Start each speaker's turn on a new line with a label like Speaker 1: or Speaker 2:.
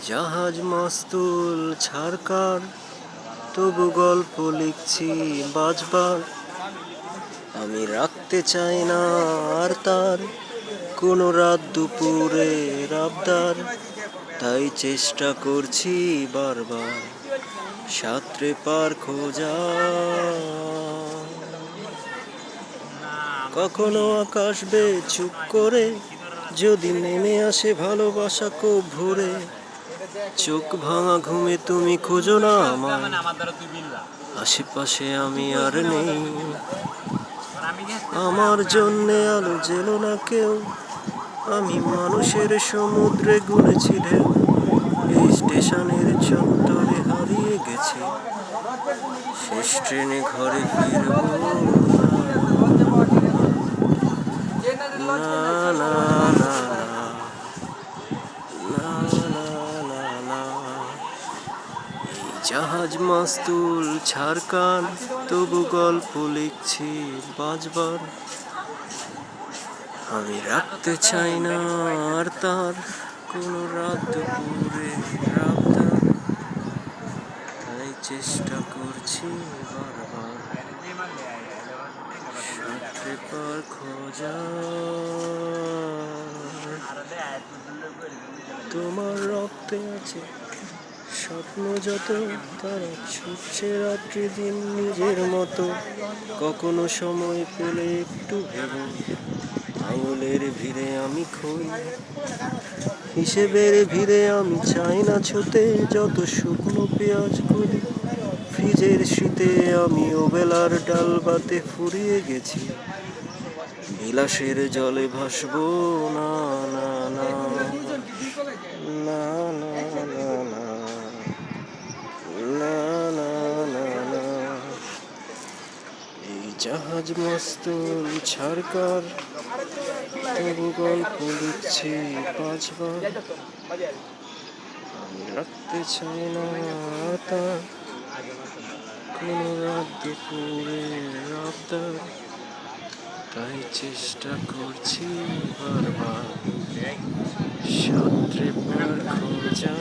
Speaker 1: জাহাজ মাস্তুল ছারকার, তবু গল্প লিখছি বাজবার। আমি রাখতে চাই না আর তার কোনো রাত দুপুরের আবদার, তাই চেষ্টা করছি বারবার সাঁতরে পার খোঁজা। কখনো আকাশ বেয়ে চুপ করে যদি নেমে আসে ভালোবাসা খুব ভোরে, চোখ ভাঙা ঘুমে তুমি খোঁজো না আমায়, আশেপাশে আমি আর নেই। আমার জন্যে আলো জেলো না কেউ, আমি মানুষের সমুদ্রে গুলেছি ঢেউ। এই স্টেশনের চত্বরে হারিয়ে গেছি, শেষ ট্রেনে ঘরে ফিরবো না, না, না, না, না, না, না। এই জাহাজ মাস্তুল ছারকার, তবু গল্প লিখছি বাজবার। আমি রাখতে চাই না আর তার কোনো রাত দুপুরে আবদার, তাই চেষ্টা করছি বারবার সাঁতরে পার খোঁজা। তোমার রক্তে আছে স্বপ্ন যত, তারা ছুটছে রাত্রি দিন নিজের মতো। কখনো সময় পেলে একটু ভেবো, আঙুলের ভিড়ে আমি খই, হিসেবের ভিড়ে আমি চাই না ছুতে। যত শুকনো পেঁয়াজ করি ফ্রিজের শীতে, আমি ওবেলার ডাল ভাতে ফুরিয়ে গেছি, বিলাসের জলে ভাসবো না, না, না, না, না, না, না, না, না, না, না। এই জাহাজ মাস্তুল ছারকার, তবু গল্প লিখছি বাজবার। আমি রাখতে চাই না তার কোনো রাত দুপুরে আবদার, তাই চেষ্টা করছি বারবার সাঁতরে পার খোঁজা।